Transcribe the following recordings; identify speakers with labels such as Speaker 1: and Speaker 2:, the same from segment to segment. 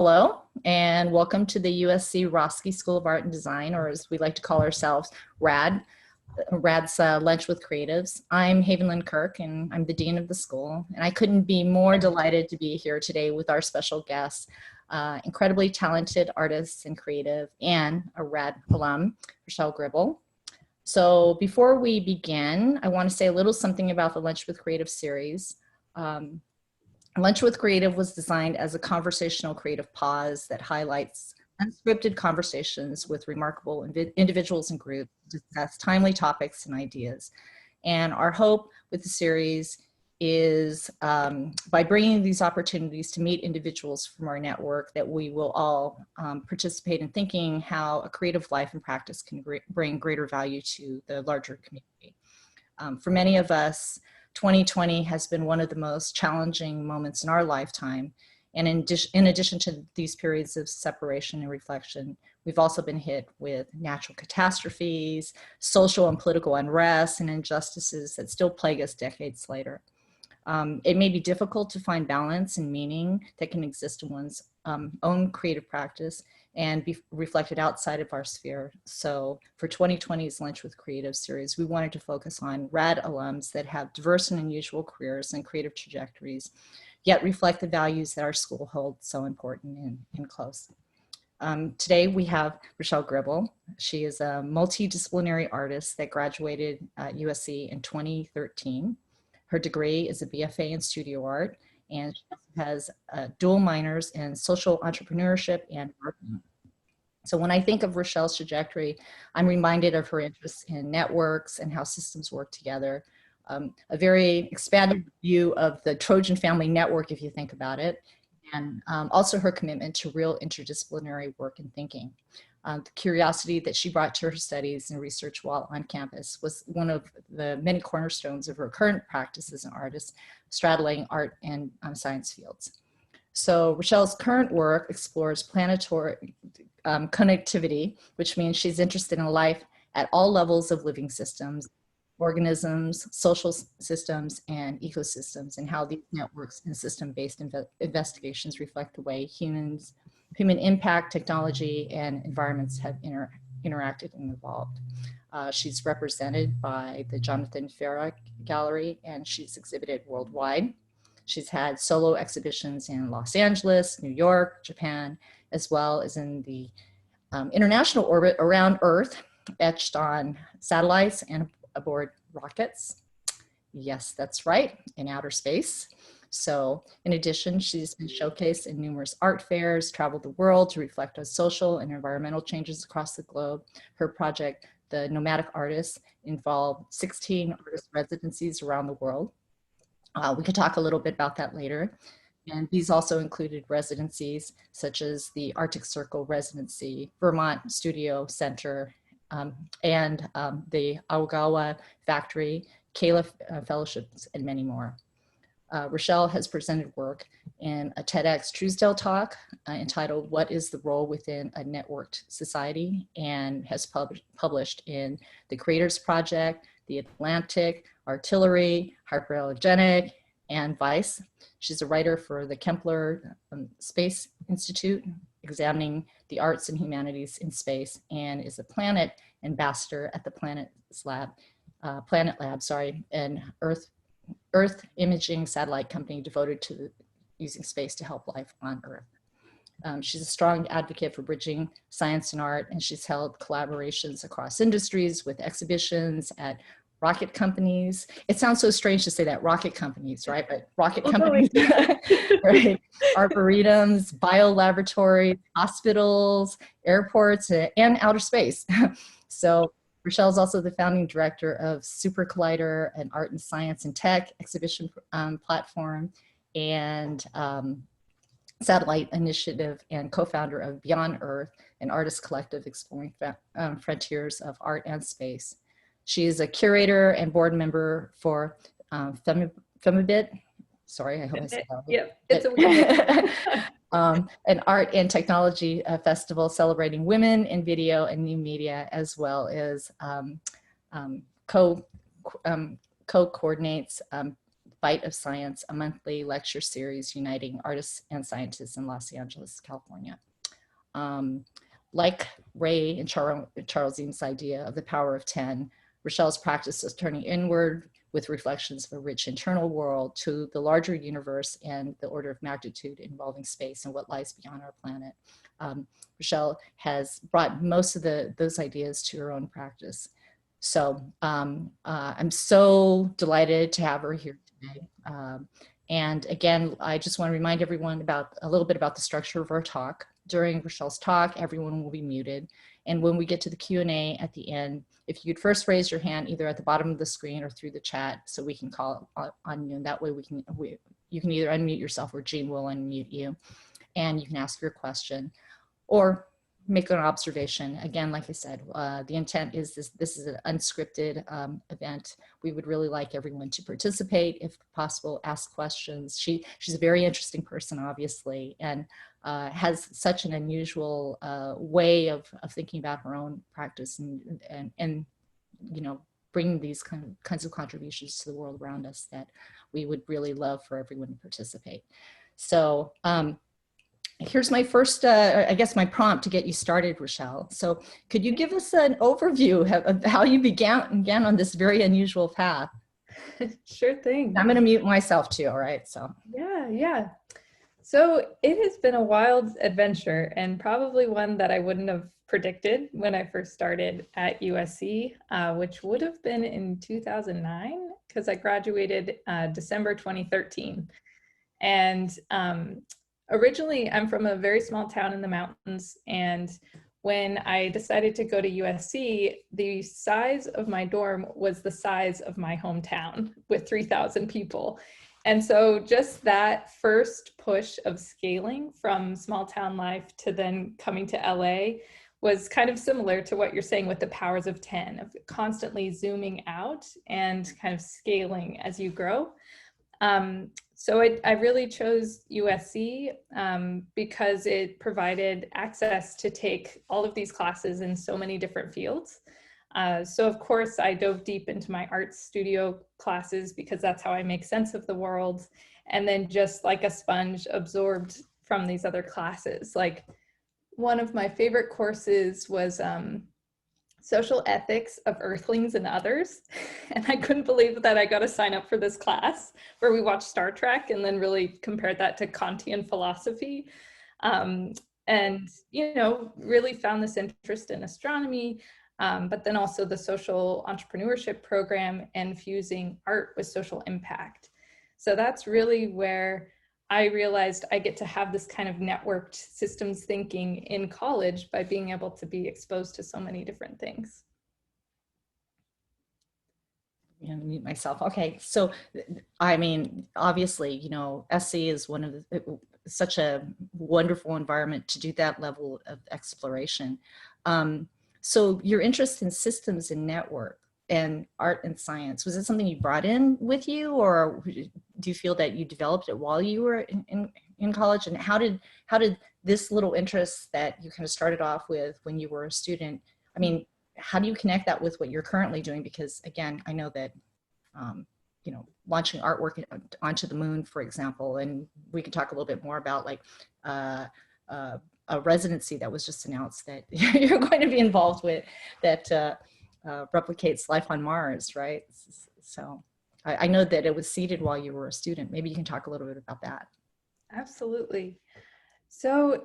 Speaker 1: Hello, and welcome to the USC Roski School of Art and Design, or as we like to call ourselves, RAD. RAD's Lunch with Creatives. I'm Haven Lin-Kirk, and I'm the Dean of the school. And I couldn't be more delighted to be here today with our special guests, incredibly talented artists and creative, and a RAD alum, Richelle Gribble. So before we begin, I want to say a little something about the Lunch with Creative series. Lunch with Creative was designed as a conversational creative pause that highlights unscripted conversations with remarkable individuals and groups to discuss timely topics and ideas. And our hope with the series is by bringing these opportunities to meet individuals from our network that we will all participate in thinking how a creative life and practice can bring greater value to the larger community. For many of us, 2020 has been one of the most challenging moments in our lifetime. And in addition to these periods of separation and reflection, we've also been hit with natural catastrophes, social and political unrest, and injustices that still plague us decades later. It may be difficult to find balance and meaning that can exist in one's own creative practice and be reflected outside of our sphere. So for 2020's Lunch with Creative series, we wanted to focus on RAD alums that have diverse and unusual careers and creative trajectories, yet reflect the values that our school holds so important and close. Today we have Richelle Gribble. She is a multidisciplinary artist that graduated at USC in 2013. Her degree is a BFA in studio art, and she has dual minors in social entrepreneurship and marketing. So when I think of Richelle's trajectory, I'm reminded of her interest in networks and how systems work together. A very expanded view of the Trojan family network, if you think about it, and also her commitment to real interdisciplinary work and thinking. The curiosity that she brought to her studies and research while on campus was one of the many cornerstones of her current practice as an artist, straddling art and science fields. So Richelle's current work explores planetary connectivity, which means she's interested in life at all levels of living systems, organisms, social systems, and ecosystems, and how these networks and system-based investigations reflect the way human impact, technology, and environments have interacted and evolved. She's represented by the Jonathan Farah Gallery, and she's exhibited worldwide. She's had solo exhibitions in Los Angeles, New York, Japan, as well as in the international orbit around Earth, etched on satellites and aboard rockets. Yes, that's right, in outer space. So in addition, she's been showcased in numerous art fairs, traveled the world to reflect on social and environmental changes across the globe. Her project, The Nomadic Artist, involved 16 artist residencies around the world. We could talk a little bit about that later. And these also included residencies such as the Arctic Circle Residency, Vermont Studio Center, and the Aogawa Factory, Kayla Fellowships, and many more. Richelle has presented work in a TEDx Truesdale talk entitled "What is the Role Within a Networked Society?" and has published in The Creators Project, The Atlantic, Artillery, Hyperallergenic, and Vice. She's a writer for the Kepler Space Institute, examining the arts and humanities in space, and is a planet ambassador at the Planet Lab, an Earth imaging satellite company devoted to using space to help life on Earth. She's a strong advocate for bridging science and art, and she's held collaborations across industries with exhibitions at rocket companies. It sounds so strange to say that, rocket companies, right? But rocket companies, right? Arboretums, biolaboratories, hospitals, airports, and outer space. So Richelle is also the founding director of Super Collider, an art and science and tech exhibition platform, and satellite initiative, and co-founder of Beyond Earth, an artist collective exploring frontiers of art and space. She is a curator and board member for Femibit. Sorry, I hope I said that.
Speaker 2: Yeah, it's okay.
Speaker 1: An art and technology festival celebrating women in video and new media, as well as co-coordinates Bite of Science, a monthly lecture series uniting artists and scientists in Los Angeles, California. Like Ray and Charles Eames' idea of the power of 10, Richelle's practice is turning inward with reflections of a rich internal world to the larger universe and the order of magnitude involving space and what lies beyond our planet. Richelle has brought most of those ideas to her own practice. So I'm so delighted to have her here today. And again, I just want to remind everyone about a little bit about the structure of our talk. During Richelle's talk, everyone will be muted. And when we get to the Q&A at the end, if you could first raise your hand either at the bottom of the screen or through the chat so we can call on you. And that way you can either unmute yourself or Jean will unmute you. And you can ask your question or make an observation. Again, like I said, the intent is this is an unscripted event. We would really like everyone to participate, if possible, ask questions. She's a very interesting person, obviously, and has such an unusual way of thinking about her own practice and you know, bringing these kinds of contributions to the world around us that we would really love for everyone to participate. So here's my first, I guess, my prompt to get you started, Richelle. So could you give us an overview of how you began on this very unusual path?
Speaker 2: Sure thing.
Speaker 1: I'm going to mute myself too, all right? So
Speaker 2: yeah. So it has been a wild adventure and probably one that I wouldn't have predicted when I first started at USC, which would have been in 2009 because I graduated December 2013. And originally, I'm from a very small town in the mountains, and when I decided to go to USC, the size of my dorm was the size of my hometown with 3,000 people. And so just that first push of scaling from small town life to then coming to LA was kind of similar to what you're saying with the powers of 10, of constantly zooming out and kind of scaling as you grow. So I really chose USC because it provided access to take all of these classes in so many different fields. So of course I dove deep into my art studio classes because that's how I make sense of the world. And then just like a sponge absorbed from these other classes. Like one of my favorite courses was Social Ethics of Earthlings and Others. And I couldn't believe that I got to sign up for this class where we watched Star Trek and then really compared that to Kantian philosophy. And, you know, really found this interest in astronomy, but then also the social entrepreneurship program and fusing art with social impact. So that's really where I realized I get to have this kind of networked systems thinking in college by being able to be exposed to so many different things.
Speaker 1: I'm gonna mute myself. Okay, so I mean, obviously, you know, SC is one of such a wonderful environment to do that level of exploration. So your interest in systems and network and art and science, was it something you brought in with you, or do you feel that you developed it while you were in college? And how did this little interest that you kind of started off with when you were a student, I mean, how do you connect that with what you're currently doing? Because again, I know that, you know, launching artwork onto the moon, for example, and we can talk a little bit more about like a residency that was just announced that you're going to be involved with that replicates life on Mars, right? So I know that it was seeded while you were a student. Maybe you can talk a little bit about that.
Speaker 2: Absolutely. So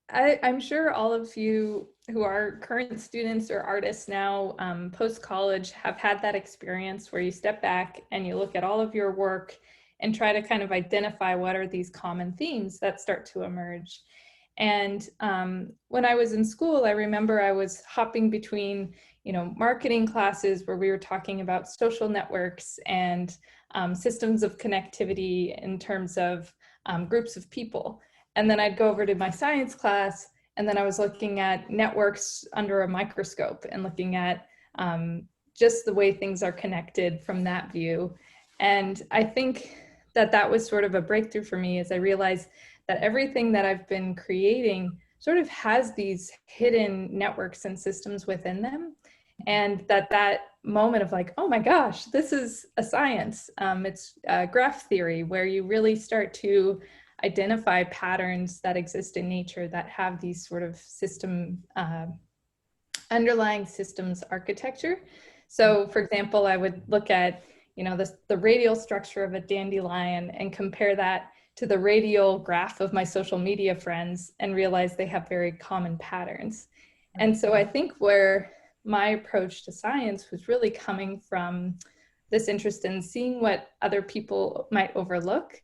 Speaker 2: I'm sure all of you who are current students or artists now post-college have had that experience where you step back and you look at all of your work and try to kind of identify what are these common themes that start to emerge. And when I was in school, I remember I was hopping between, you know, marketing classes where we were talking about social networks and systems of connectivity in terms of groups of people. And then I'd go over to my science class, and then I was looking at networks under a microscope and looking at just the way things are connected from that view. And I think that that was sort of a breakthrough for me as I realized that everything that I've been creating sort of has these hidden networks and systems within them. And that moment of like, oh my gosh, this is a science. It's graph theory, where you really start to identify patterns that exist in nature that have these sort of system, underlying systems architecture. So for example, I would look at, the radial structure of a dandelion and compare that to the radial graph of my social media friends and realize they have very common patterns. And so I think where my approach to science was really coming from this interest in seeing what other people might overlook,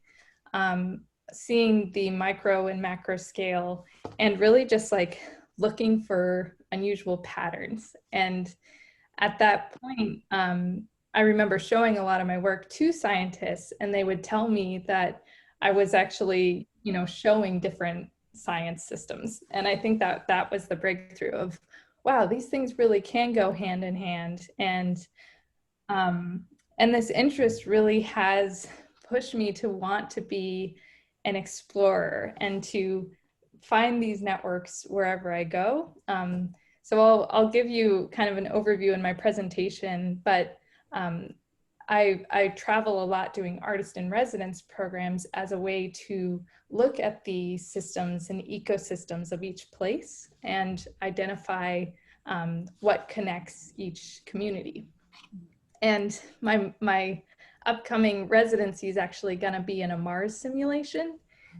Speaker 2: seeing the micro and macro scale, and really just like looking for unusual patterns. And at that point, I remember showing a lot of my work to scientists, and they would tell me that I was actually, showing different science systems. And I think that that was the breakthrough of, wow, these things really can go hand in hand. And this interest really has pushed me to want to be an explorer and to find these networks wherever I go. So I'll give you kind of an overview in my presentation, but I travel a lot doing artist in residence programs as a way to look at the systems and ecosystems of each place and identify what connects each community. And my upcoming residency is actually going to be in a Mars simulation.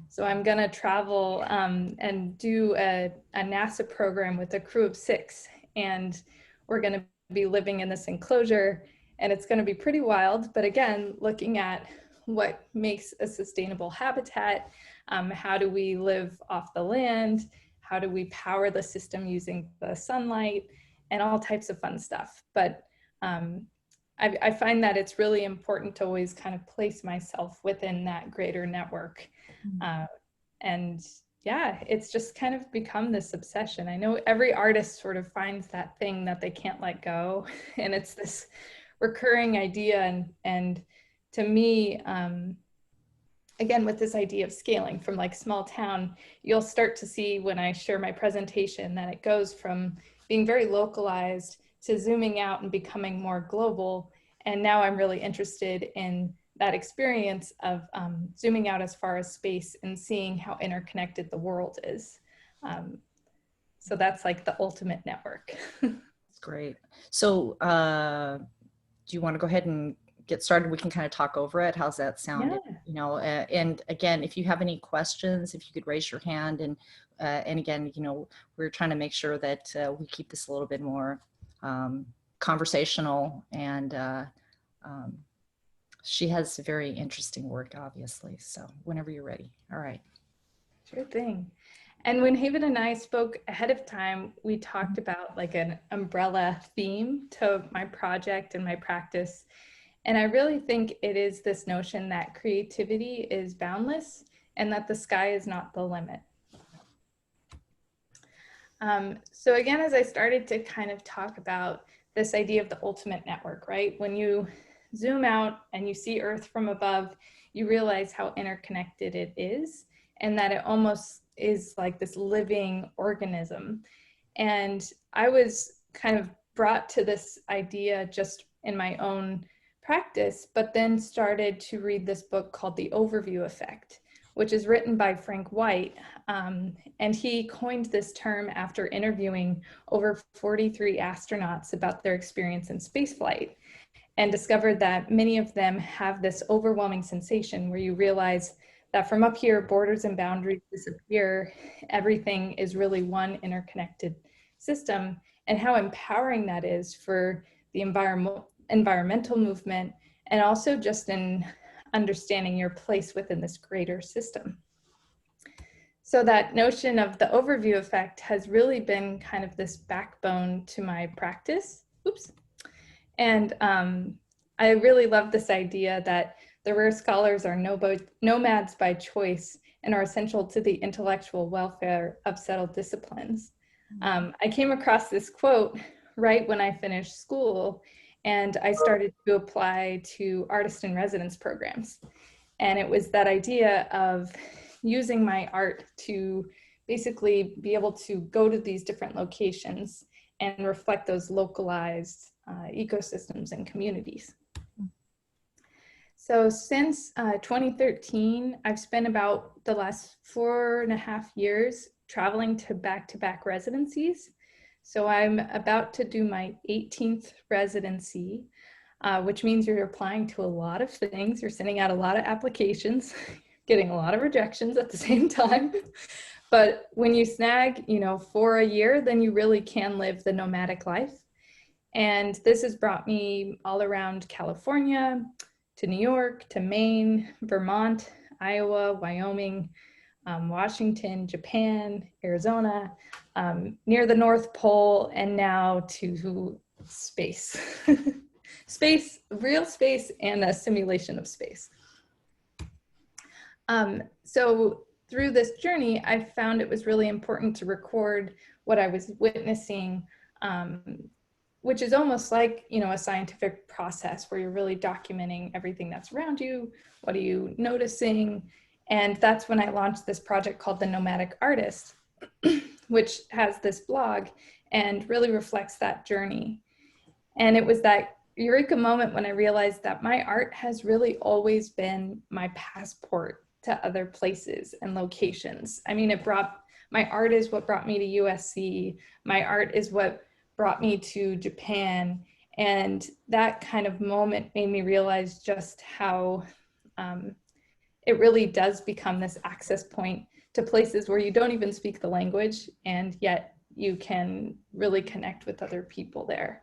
Speaker 2: So I'm going to travel and do a NASA program with a crew of 6. And we're going to be living in this enclosure. And it's going to be pretty wild. But again, looking at what makes a sustainable habitat, how do we live off the land, how do we power the system using the sunlight, and all types of fun stuff. But I find that it's really important to always kind of place myself within that greater network. And yeah, it's just kind of become this obsession. I know every artist sort of finds that thing that they can't let go. And it's this recurring idea. And to me, again, with this idea of scaling from like small town, you'll start to see when I share my presentation that it goes from being very localized to zooming out and becoming more global. And now I'm really interested in that experience of zooming out as far as space and seeing how interconnected the world is. So that's like the ultimate network.
Speaker 1: That's great. So do you want to go ahead and get started? We can kind of talk over it. How's that sound?
Speaker 2: Yeah.
Speaker 1: And again, if you have any questions, if you could raise your hand, and again, we're trying to make sure that we keep this a little bit more conversational, and she has very interesting work, obviously. So whenever you're ready. All right.
Speaker 2: Sure thing. And when Haven and I spoke ahead of time, we talked about like an umbrella theme to my project and my practice. And I really think it is this notion that creativity is boundless and that the sky is not the limit. So again, as I started to kind of talk about this idea of the ultimate network, right? When you zoom out and you see Earth from above, you realize how interconnected it is and that it almost is like this living organism. And I was kind of brought to this idea just in my own practice, but then started to read this book called The Overview Effect, which is written by Frank White. And he coined this term after interviewing over 43 astronauts about their experience in spaceflight, and discovered that many of them have this overwhelming sensation where you realize that from up here, borders and boundaries disappear. Everything is really one interconnected system, and how empowering that is for the environmental movement, and also just in understanding your place within this greater system. So that notion of the overview effect has really been kind of this backbone to my practice. Oops. And I really love this idea that the rare scholars are nomads by choice and are essential to the intellectual welfare of settled disciplines. I came across this quote right when I finished school, and I started to apply to artist in residence programs. And it was that idea of using my art to basically be able to go to these different locations and reflect those localized ecosystems and communities. So since 2013, I've spent about the last 4.5 years traveling to back-to-back residencies. So I'm about to do my 18th residency, which means you're applying to a lot of things. You're sending out a lot of applications, getting a lot of rejections at the same time. But when you snag, for a year, then you really can live the nomadic life. And this has brought me all around California, to New York, to Maine, Vermont, Iowa, Wyoming, Washington, Japan, Arizona, near the North Pole, and now to space. Space, real space, and a simulation of space. So through this journey, I found it was really important to record what I was witnessing, which is almost like, a scientific process where you're really documenting everything that's around you. What are you noticing? And that's when I launched this project called The Nomadic Artist, which has this blog and really reflects that journey. And it was that eureka moment when I realized that my art has really always been my passport to other places and locations. I mean, my art is what brought me to USC. My art is what brought me to Japan. And that kind of moment made me realize just how it really does become this access point to places where you don't even speak the language, and yet you can really connect with other people there.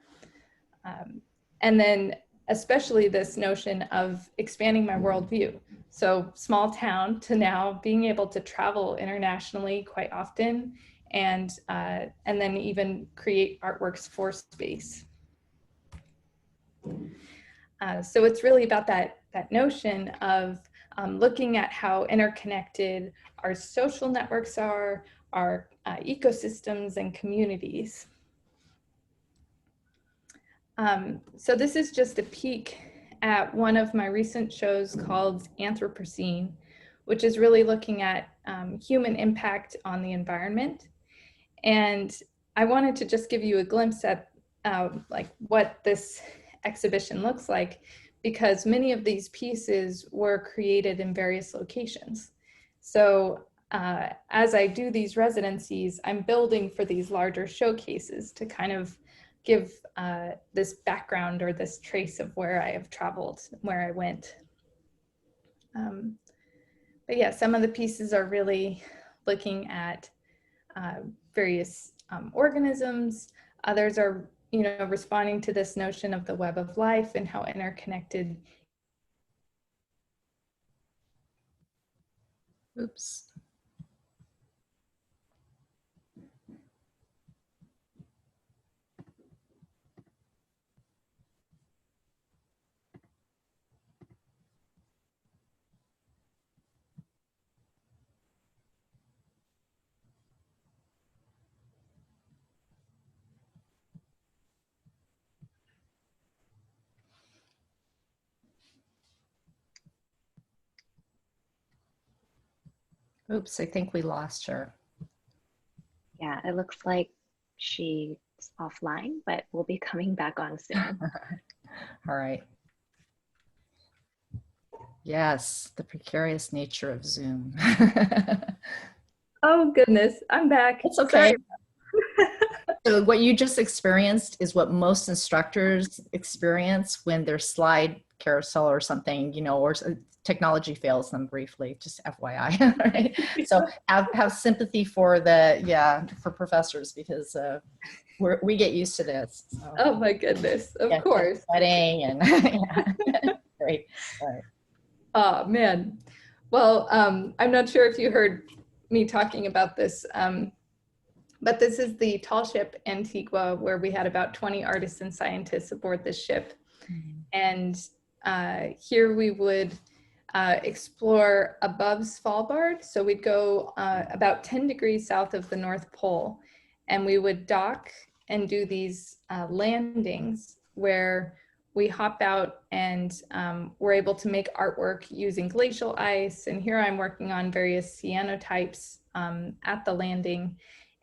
Speaker 2: And then especially this notion of expanding my worldview. So small town to now being able to travel internationally quite often, and then even create artworks for space. So it's really about that notion of looking at how interconnected our social networks are, our ecosystems and communities. So this is just a peek at one of my recent shows called Anthropocene, which is really looking at human impact on the environment. And I wanted to just give you a glimpse at like what this exhibition looks like, because many of these pieces were created in various locations. So as I do these residencies, I'm building for these larger showcases to kind of give this background or this trace of where I have traveled, where I went. But yeah, some of the pieces are really looking at various organisms. Others are, responding to this notion of the web of life and how interconnected.
Speaker 1: Oops. Oops, I think we lost her.
Speaker 3: Yeah, it looks like she's offline, but we'll be coming back on soon.
Speaker 1: All right. Yes, the precarious nature of Zoom.
Speaker 2: Oh goodness, I'm back.
Speaker 1: It's okay. So what you just experienced is what most instructors experience when their slide carousel or something, or technology fails them briefly, just FYI, right? So have sympathy for for professors, because we get used to this. So.
Speaker 2: Oh my goodness, of course.
Speaker 1: Sweating and yeah. Great. All right.
Speaker 2: Oh man. Well, I'm not sure if you heard me talking about this, but this is the tall ship Antigua, where we had about 20 artists and scientists aboard this ship. And here we would explore above Svalbard. So we'd go about 10 degrees south of the North Pole, and we would dock and do these landings where we hop out and we're able to make artwork using glacial ice. And here I'm working on various cyanotypes at the landing.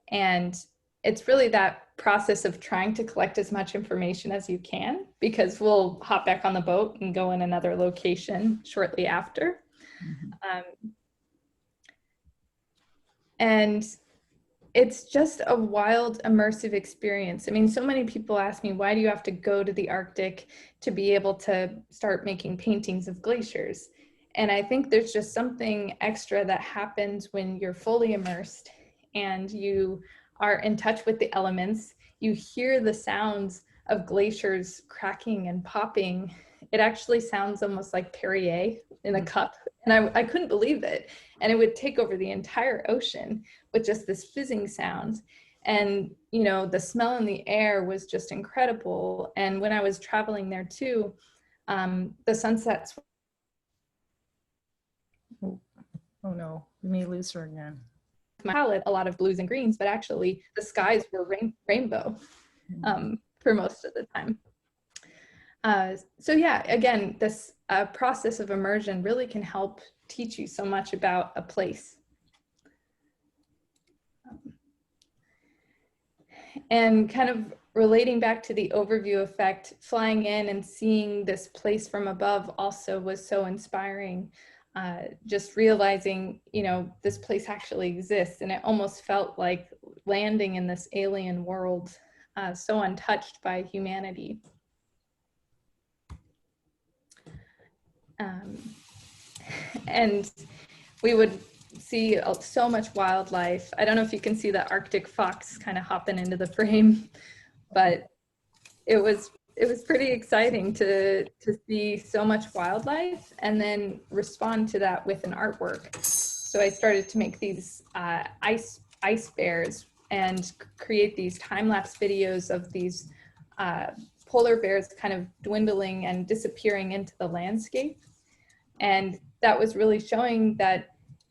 Speaker 2: And it's really that process of trying to collect as much information as you can, because we'll hop back on the boat and go in another location shortly after. And it's just a wild, immersive experience. I mean, so many people ask me, why do you have to go to the Arctic to be able to start making paintings of glaciers? And I think there's just something extra that happens when you're fully immersed and you are in touch with the elements. You hear the sounds of glaciers cracking and popping. It actually sounds almost like Perrier in a cup. And I couldn't believe it. And it would take over the entire ocean with just this fizzing sound. And, you know, the smell in the air was just incredible. And when I was traveling there too, the sunsets.
Speaker 1: Oh no, we may lose her again.
Speaker 2: My palette, a lot of blues and greens, but actually the skies were rainbow for most of the time. So yeah, again, this process of immersion really can help teach you so much about a place. And kind of relating back to the overview effect, flying in and seeing this place from above also was so inspiring. Just realizing, you know, this place actually exists, and it almost felt like landing in this alien world, so untouched by humanity. And we would see so much wildlife. I don't know if you can see the Arctic fox kind of hopping into the frame, but it was pretty exciting to see so much wildlife and then respond to that with an artwork. So I started to make these ice bears and create these time-lapse videos of these polar bears kind of dwindling and disappearing into the landscape. And that was really showing that,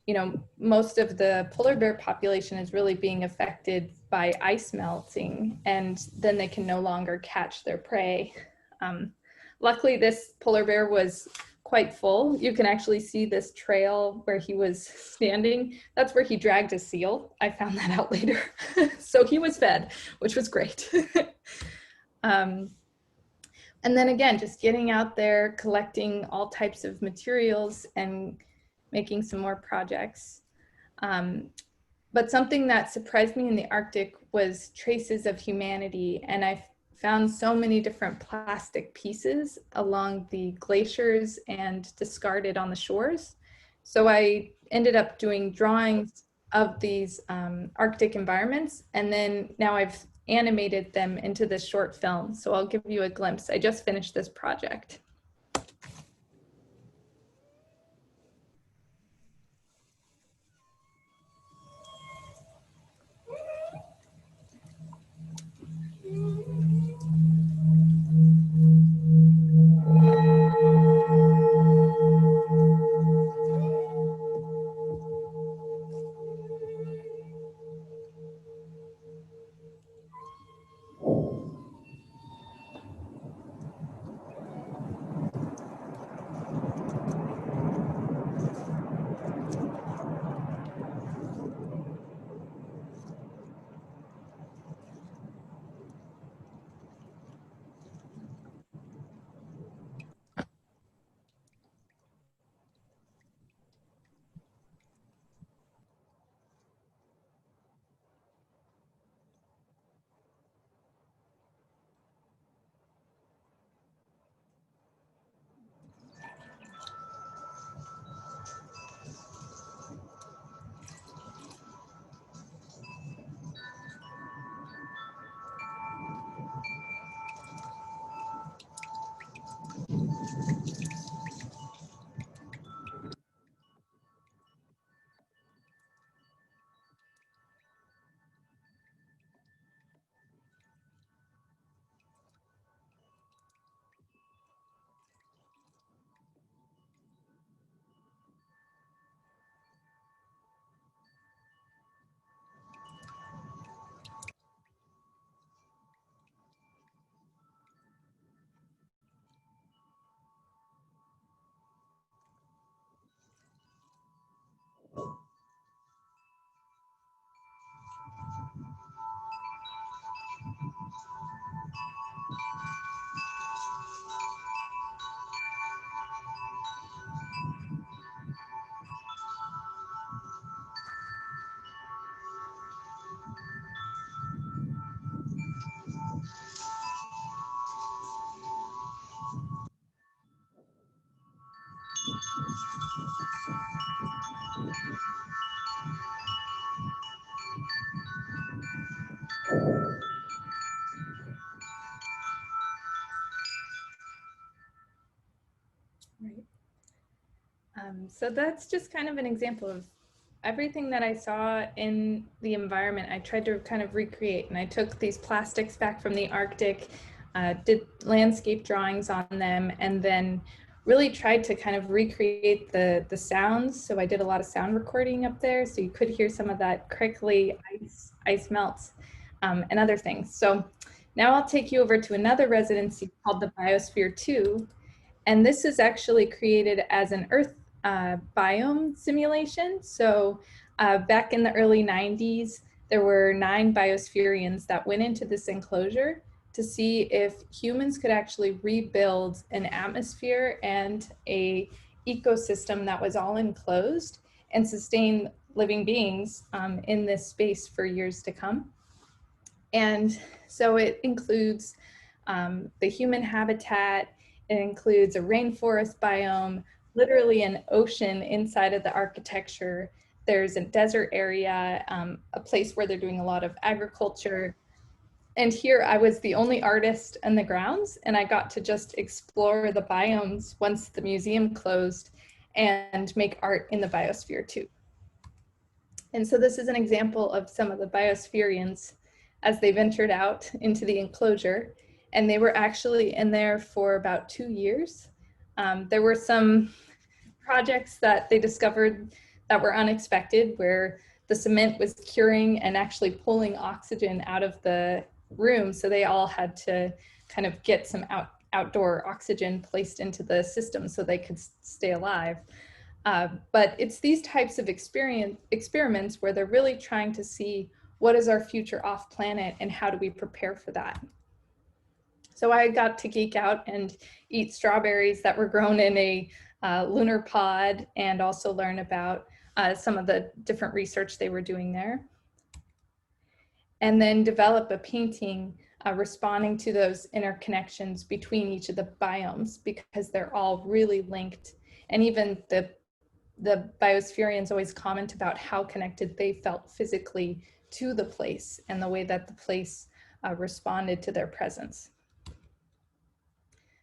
Speaker 2: you know, most of the polar bear population is really being affected by ice melting, and then they can no longer catch their prey. Luckily, this polar bear was quite full. You can actually see this trail where he was standing. That's where he dragged a seal. I found that out later. So he was fed, which was great. And then again, just getting out there, collecting all types of materials and making some more projects. But something that surprised me in the Arctic was traces of humanity. And I found so many different plastic pieces along the glaciers and discarded on the shores. So I ended up doing drawings of these Arctic environments. And then now I've animated them into this short film. So I'll give you a glimpse. I just finished this project. Right. So that's just kind of an example of everything that I saw in the environment. I tried to kind of recreate, and I took these plastics back from the Arctic, did landscape drawings on them, and then really tried to kind of recreate the sounds. So I did a lot of sound recording up there, so you could hear some of that crinkly ice melts and other things. So now I'll take you over to another residency called the Biosphere 2. And this is actually created as an Earth biome simulation. So back in the early 90s, there were 9 biospherians that went into this enclosure to see if humans could actually rebuild an atmosphere and a ecosystem that was all enclosed and sustain living beings in this space for years to come. And so it includes the human habitat, it includes a rainforest biome, literally an ocean inside of the architecture. There's a desert area, a place where they're doing a lot of agriculture. And here I was the only artist in the grounds, and I got to just explore the biomes once the museum closed and make art in the Biosphere 2. And so this is an example of some of the biospherians as they ventured out into the enclosure. And they were actually in there for about 2 years. There were some projects that they discovered that were unexpected, where the cement was curing and actually pulling oxygen out of the room. So they all had to kind of get some outdoor oxygen placed into the system so they could stay alive. But it's these types of experiments where they're really trying to see what is our future off planet and how do we prepare for that. So I got to geek out and eat strawberries that were grown in a lunar pod, and also learn about some of the different research they were doing there. And then develop a painting responding to those interconnections between each of the biomes, because they're all really linked. And even the biospherians always comment about how connected they felt physically to the place and the way that the place responded to their presence.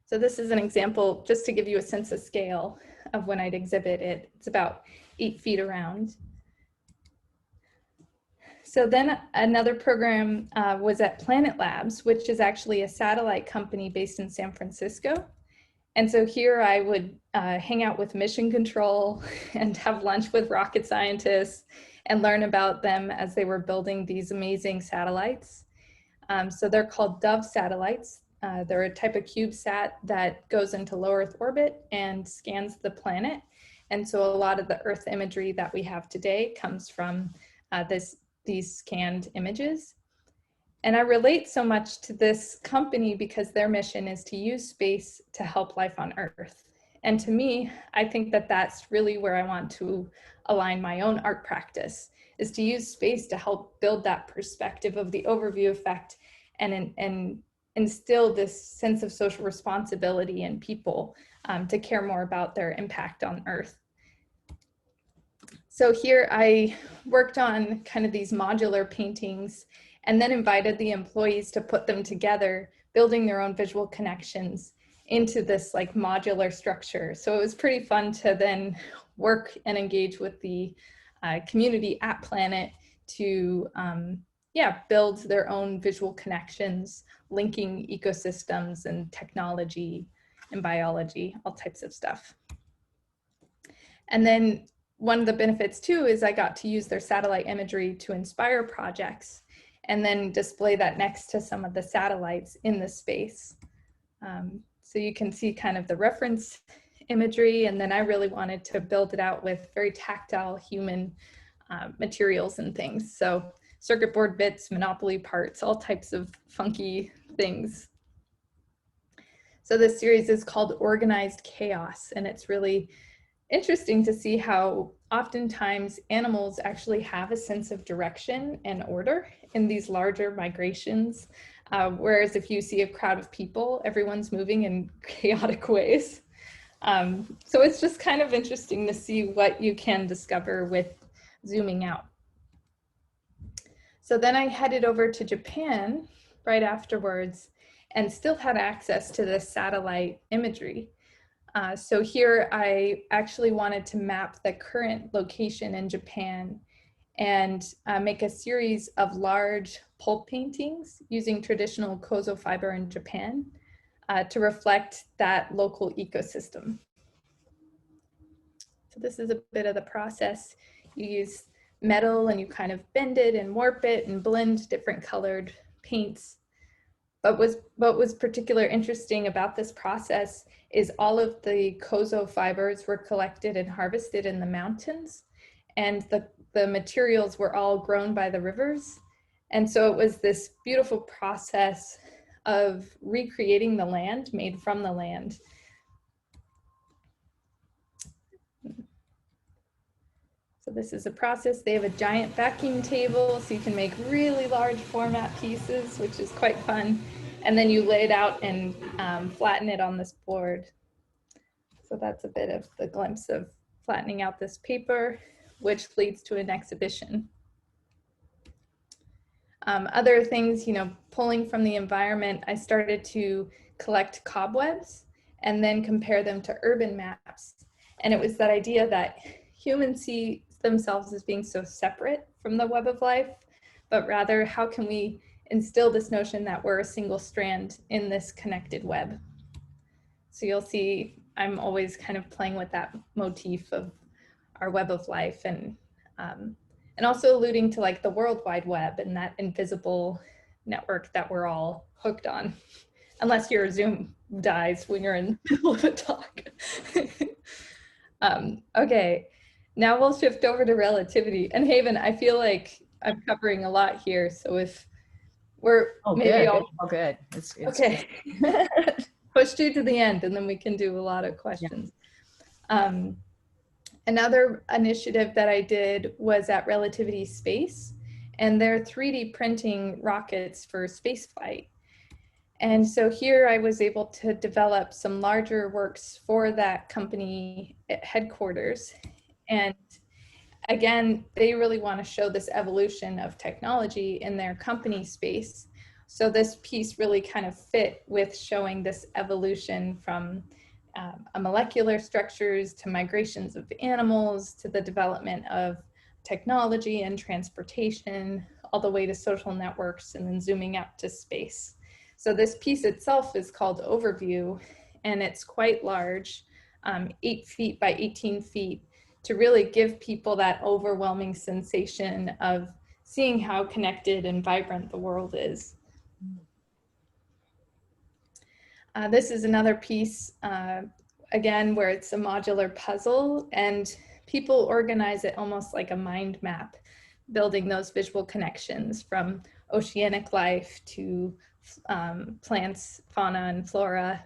Speaker 2: So this is an example just to give you a sense of scale of when I'd exhibit it. It's about 8 feet around. So then another program was at Planet Labs, which is actually a satellite company based in San Francisco. And so here I would hang out with mission control and have lunch with rocket scientists and learn about them as they were building these amazing satellites. So they're called Dove satellites. They're a type of CubeSat that goes into low Earth orbit and scans the planet. And so a lot of the Earth imagery that we have today comes from these scanned images. And I relate so much to this company because their mission is to use space to help life on Earth. And to me, I think that that's really where I want to align my own art practice, is to use space to help build that perspective of the overview effect and instill this sense of social responsibility in people to care more about their impact on Earth. So here I worked on kind of these modular paintings and then invited the employees to put them together, building their own visual connections into this like modular structure. So it was pretty fun to then work and engage with the community at Planet to build their own visual connections, linking ecosystems and technology and biology, all types of stuff. And then one of the benefits too is I got to use their satellite imagery to inspire projects and then display that next to some of the satellites in the space. So you can see kind of the reference imagery, and then I really wanted to build it out with very tactile human materials and things. So circuit board bits, Monopoly parts, all types of funky things. So this series is called Organized Chaos, and it's really interesting to see how oftentimes animals actually have a sense of direction and order in these larger migrations. Whereas if you see a crowd of people, everyone's moving in chaotic ways. So it's just kind of interesting to see what you can discover with zooming out. So then I headed over to Japan right afterwards and still had access to the satellite imagery. So here I actually wanted to map the current location in Japan and make a series of large pulp paintings using traditional kozo fiber in Japan to reflect that local ecosystem. So this is a bit of the process. You use metal and you kind of bend it and warp it and blend different colored paints. But what was particularly interesting about this process is all of the kozo fibers were collected and harvested in the mountains, and the materials were all grown by the rivers. And so it was this beautiful process of recreating the land made from the land. So this is a process. They have a giant vacuum table, so you can make really large format pieces, which is quite fun. And then you lay it out and flatten it on this board. So that's a bit of the glimpse of flattening out this paper, which leads to an exhibition. Other things, pulling from the environment, I started to collect cobwebs and then compare them to urban maps. And it was that idea that humans see themselves as being so separate from the web of life, but rather how can we instill this notion that we're a single strand in this connected web. So you'll see I'm always kind of playing with that motif of our web of life, and also alluding to like the World Wide Web and that invisible network that we're all hooked on, unless your Zoom dies when you're in the middle of a talk. Okay, now we'll shift over to relativity. And Haven, I feel like I'm covering a lot here, so if we're maybe
Speaker 1: all good. It's
Speaker 2: okay. Push you to the end, and then we can do a lot of questions. Yeah. Another initiative that I did was at Relativity Space, and they're 3D printing rockets for spaceflight. And so here I was able to develop some larger works for that company at headquarters. And again, they really want to show this evolution of technology in their company space. So this piece really kind of fit with showing this evolution from molecular structures to migrations of animals to the development of technology and transportation, all the way to social networks, and then zooming up to space. So this piece itself is called Overview, and it's quite large, 8 feet by 18 feet, to really give people that overwhelming sensation of seeing how connected and vibrant the world is. This is another piece, again, where it's a modular puzzle, and people organize it almost like a mind map, building those visual connections from oceanic life to plants, fauna, and flora.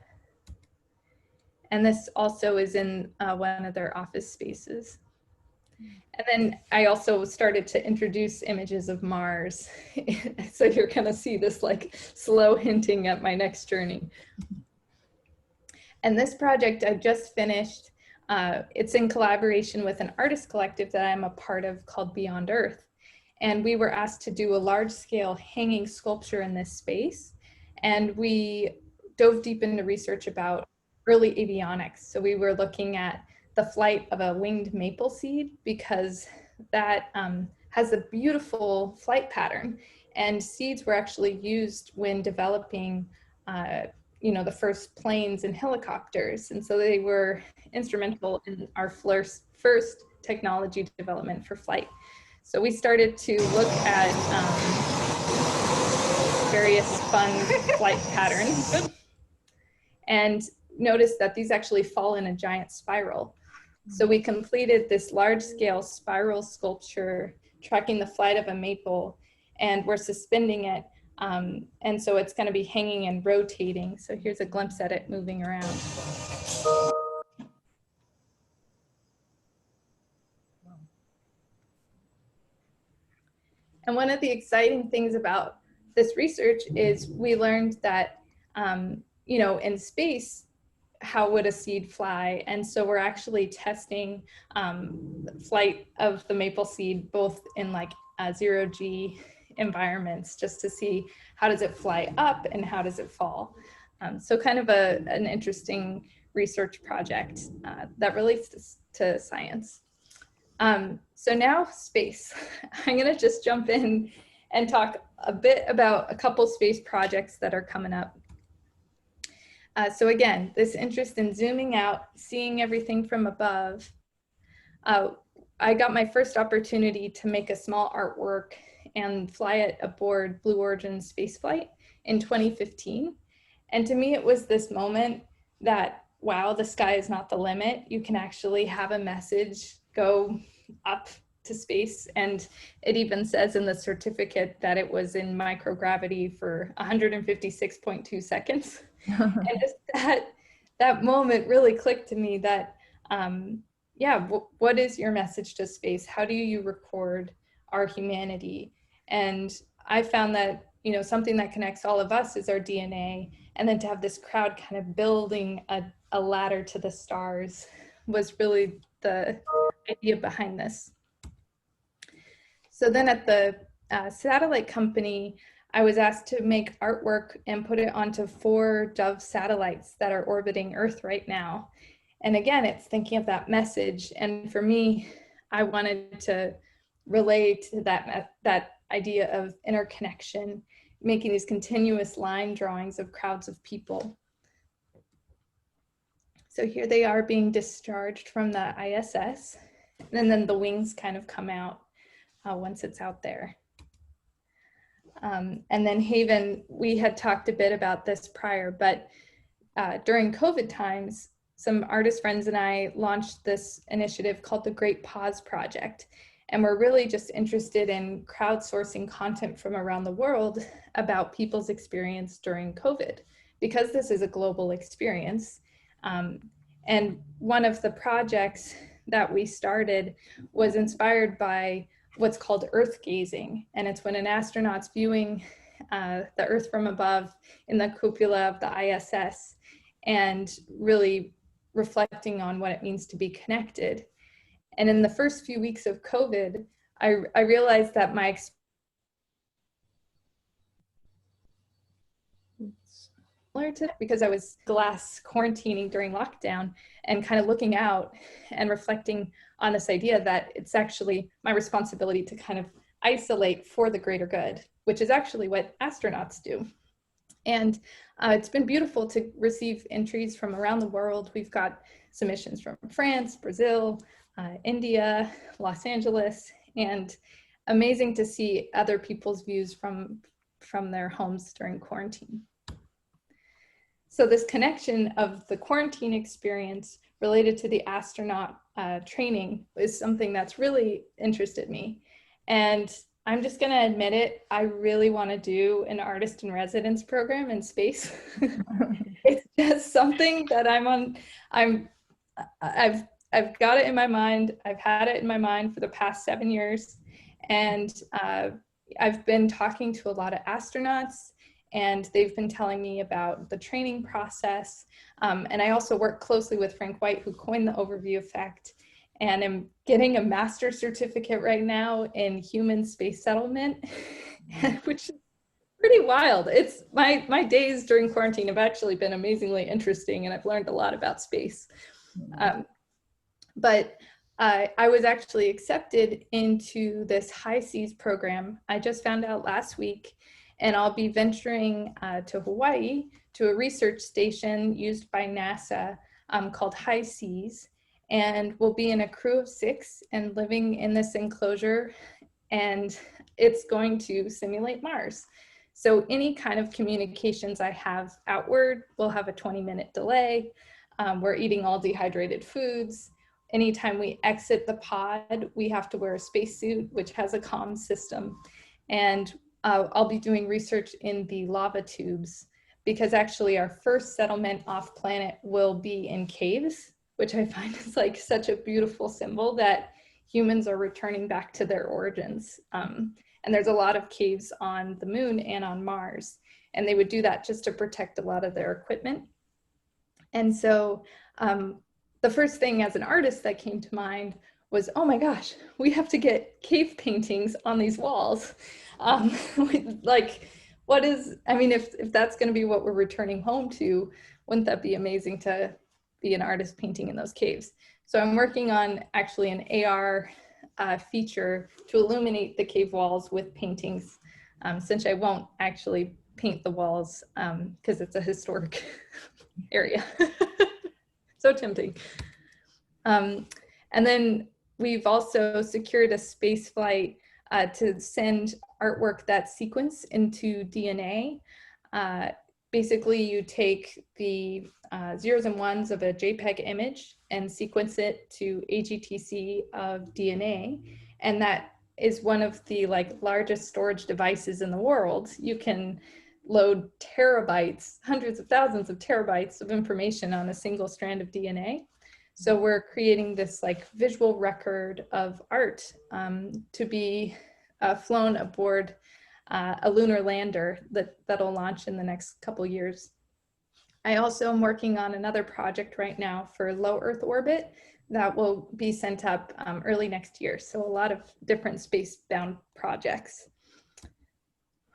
Speaker 2: And this also is in one of their office spaces. And then I also started to introduce images of Mars. So you're gonna see this like slow hinting at my next journey. And this project I just finished, it's in collaboration with an artist collective that I'm a part of called Beyond Earth. And we were asked to do a large scale hanging sculpture in this space. And we dove deep into research about early avionics. So we were looking at the flight of a winged maple seed, because that has a beautiful flight pattern. And seeds were actually used when developing the first planes and helicopters. And so they were instrumental in our first technology development for flight. So we started to look at various fun flight patterns and noticed that these actually fall in a giant spiral. So we completed this large scale spiral sculpture tracking the flight of a maple, and we're suspending it. And so it's going to be hanging and rotating. So here's a glimpse at it moving around. And one of the exciting things about this research is we learned that, in space, how would a seed fly? And so we're actually testing flight of the maple seed, both in like 0G environments, just to see how does it fly up and how does it fall. So kind of an interesting research project that relates to science. So now space. I'm gonna just jump in and talk a bit about a couple space projects that are coming up. So again, this interest in zooming out, seeing everything from above. I got my first opportunity to make a small artwork and fly it aboard Blue Origin spaceflight in 2015. And to me, it was this moment that, wow, the sky is not the limit. You can actually have a message go up to space. And it even says in the certificate that it was in microgravity for 156.2 seconds. And just that moment really clicked to me that, yeah, what is your message to space? How do you record our humanity? And I found that, you know, something that connects all of us is our DNA. And then to have this crowd kind of building a ladder to the stars was really the idea behind this. So then at the satellite company, I was asked to make artwork and put it onto 4 Dove satellites that are orbiting Earth right now. And again, it's thinking of that message. And for me, I wanted to relate to that idea of interconnection, making these continuous line drawings of crowds of people. So here they are being discharged from the ISS, and then the wings kind of come out once it's out there. And then Haven, we had talked a bit about this prior, but during COVID times, some artist friends and I launched this initiative called the Great Pause Project. And we're really just interested in crowdsourcing content from around the world about people's experience during COVID, because this is a global experience. And one of the projects that we started was inspired by what's called earth gazing. And it's when an astronaut's viewing the Earth from above in the cupola of the ISS and really reflecting on what it means to be connected. And in the first few weeks of COVID, I realized that my because I was glass quarantining during lockdown and kind of looking out and reflecting on this idea that it's actually my responsibility to kind of isolate for the greater good, which is actually what astronauts do. And it's been beautiful to receive entries from around the world. We've got submissions from France, Brazil, India, Los Angeles, and amazing to see other people's views from their homes during quarantine. So this connection of the quarantine experience related to the astronaut training is something that's really interested me. And I'm just gonna admit it, I really wanna do an artist in residence program in space. It's just something that I've got it in my mind. I've had it in my mind for the past 7 years. And I've been talking to a lot of astronauts, and they've been telling me about the training process. And I also work closely with Frank White, who coined the overview effect, and I'm getting a master's certificate right now in human space settlement, which is pretty wild. It's my days during quarantine have actually been amazingly interesting, and I've learned a lot about space. But I was actually accepted into this high seas program. I just found out last week, and I'll be venturing to Hawaii to a research station used by NASA called High Seas. And we'll be in a crew of 6 and living in this enclosure, and it's going to simulate Mars. So any kind of communications I have outward will have a 20-minute delay. We're eating all dehydrated foods. Anytime we exit the pod, we have to wear a spacesuit, which has a comm system. And I'll be doing research in the lava tubes, because actually our first settlement off planet will be in caves, which I find is like such a beautiful symbol that humans are returning back to their origins. And there's a lot of caves on the moon and on Mars. And they would do that just to protect a lot of their equipment. And so the first thing as an artist that came to mind was, oh my gosh, we have to get cave paintings on these walls. Like, what is, I mean, if that's going to be what we're returning home to, wouldn't that be amazing to be an artist painting in those caves? So I'm working on actually an AR feature to illuminate the cave walls with paintings, since I won't actually paint the walls because it's a historic area. So tempting. And then we've also secured a space flight to send artwork that sequence into DNA. Basically, you take the zeros and ones of a JPEG image and sequence it to AGTC of DNA. And that is one of the largest storage devices in the world. You can load terabytes, hundreds of thousands of terabytes of information on a single strand of DNA. So we're creating this visual record of art to be flown aboard a lunar lander that'll launch in the next couple years. I also am working on another project right now for low Earth orbit that will be sent up early next year. So a lot of different space-bound projects.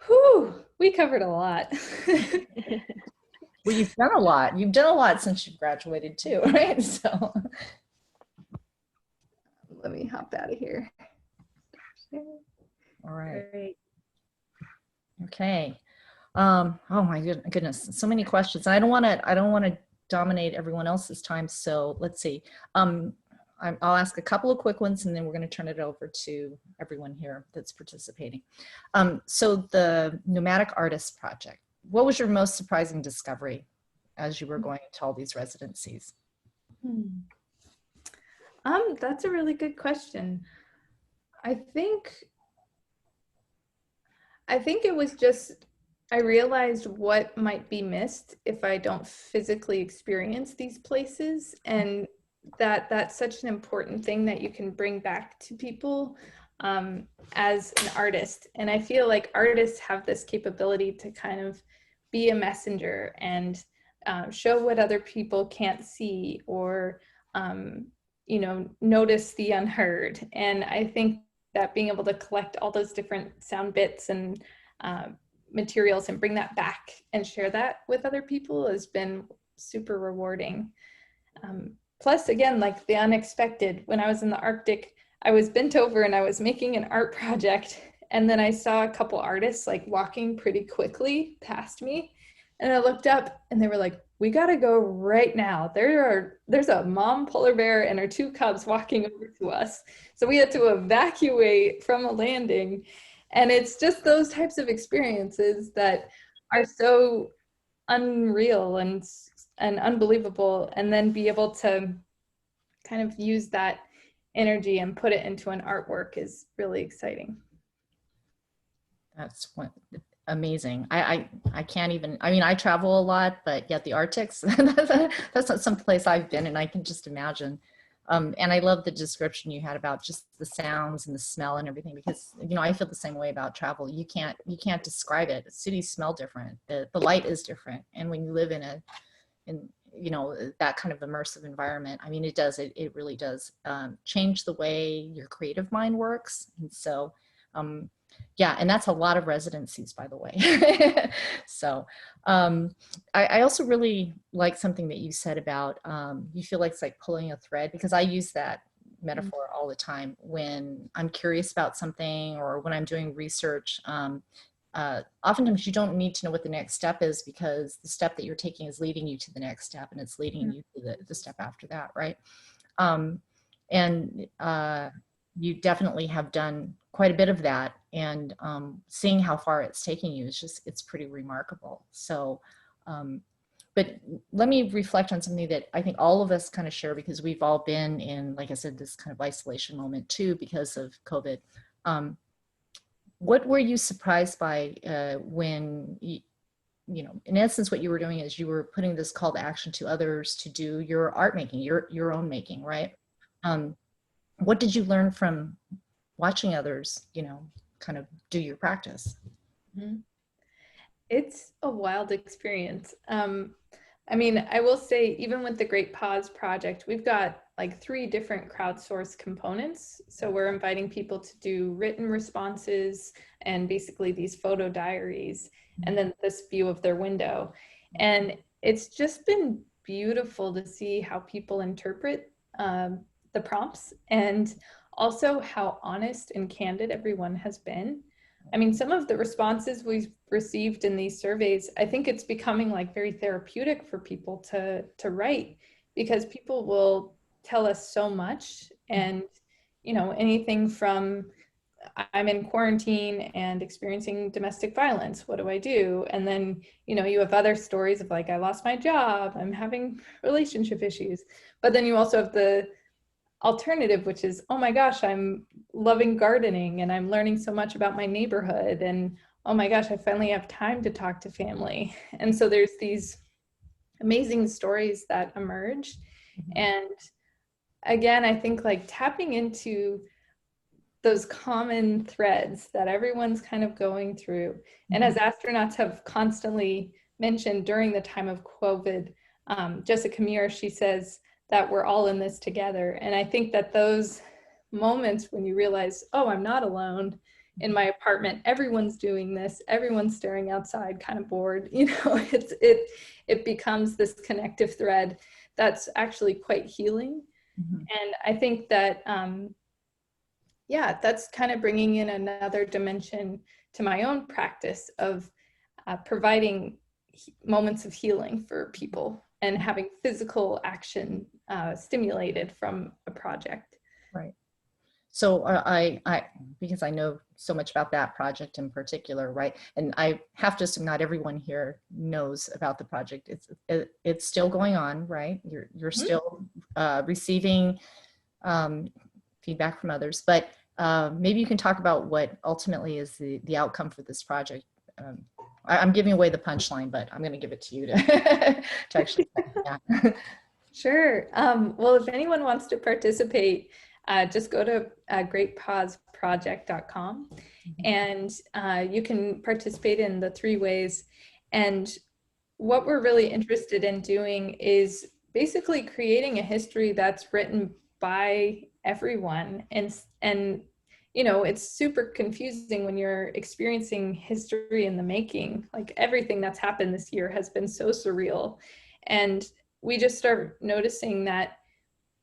Speaker 2: Whew, we covered a lot.
Speaker 1: Well, you've done a lot. You've done a lot since you've graduated too, right? So
Speaker 2: let me hop out of here.
Speaker 1: All right.
Speaker 3: Great.
Speaker 1: Okay. Oh my goodness, so many questions. I don't want to dominate everyone else's time. So let's see. I'll ask a couple of quick ones, and then we're going to turn it over to everyone here that's participating. So the Nomadic Artist Project, what was your most surprising discovery as you were going to all these residencies?
Speaker 2: That's a really good question. I think it was just, I realized what might be missed if I don't physically experience these places, and that's such an important thing that you can bring back to people as an artist. And I feel like artists have this capability to kind of be a messenger and show what other people can't see, or you know, notice the unheard. And I think that being able to collect all those different sound bits and materials and bring that back and share that with other people has been super rewarding. Plus, again, like the unexpected, when I was in the Arctic, I was bent over and I was making an art project, and then I saw a couple artists like walking pretty quickly past me, and I looked up and they were like, "We gotta go right now. There's a mom polar bear and her two cubs walking over to us." So we had to evacuate from a landing. And it's just those types of experiences that are so unreal and unbelievable, and then be able to kind of use that energy and put it into an artwork is really exciting.
Speaker 1: That's amazing. I can't even, I mean, I travel a lot, but yet the Arctic's, that's not some place I've been, and I can just imagine. And I love the description you had about just the sounds and the smell and everything, because, you know, I feel the same way about travel. You can't describe it. Cities smell different. The light is different. And when you live in you know, that kind of immersive environment, I mean, it really does change the way your creative mind works. And so, yeah, and that's a lot of residencies, by the way. So I also really like something that you said about you feel like it's like pulling a thread, because I use that metaphor all the time when I'm curious about something or when I'm doing research. Oftentimes you don't need to know what the next step is, because the step that you're taking is leading you to the next step, and it's leading you to the step after that, right? And you definitely have done quite a bit of that, and seeing how far it's taking you is it's pretty remarkable. So, but let me reflect on something that I think all of us kind of share, because we've all been in, like I said, this kind of isolation moment too, because of COVID. What were you surprised by when you know, in essence, what you were doing is you were putting this call to action to others to do your art making, your own making, right? What did you learn from watching others, you know, kind of do your practice?
Speaker 2: It's a wild experience. I mean, I will say, even with the Great Pause project, we've got like 3 different crowdsourced components. So we're inviting people to do written responses and basically these photo diaries, and then this view of their window. And it's just been beautiful to see how people interpret the prompts, and also how honest and candid everyone has been. I mean, some of the responses we've received in these surveys, I think it's becoming like very therapeutic for people to write, because people will tell us so much. And, you know, anything from, I'm in quarantine and experiencing domestic violence, what do I do? And then, you know, you have other stories of like, I lost my job, I'm having relationship issues. But then you also have the alternative, which is, oh my gosh, I'm loving gardening and I'm learning so much about my neighborhood, and oh my gosh, I finally have time to talk to family. And so there's these amazing stories that emerge. And again, I think like tapping into those common threads that everyone's kind of going through. And as astronauts have constantly mentioned during the time of COVID, Jessica Muir, she says that we're all in this together. And I think that those moments when you realize, oh, I'm not alone in my apartment, everyone's doing this, everyone's staring outside kind of bored, you know, it becomes this connective thread that's actually quite healing. And I think that, yeah, that's kind of bringing in another dimension to my own practice of providing moments of healing for people and having physical action stimulated from a project.
Speaker 1: Right. So I because I know so much about that project in particular, right? And I have to assume not everyone here knows about the project. It's still going on, right? You're still receiving feedback from others, but maybe you can talk about what ultimately is the outcome for this project. I'm giving away the punchline, but I'm going to give it to you to, to actually say, yeah.
Speaker 2: Sure. Well, if anyone wants to participate, just go to greatpauseproject.com, and you can participate in the 3 ways. And what we're really interested in doing is basically creating a history that's written by everyone. And you know, it's super confusing when you're experiencing history in the making. Like, everything that's happened this year has been so surreal. And we just start noticing that,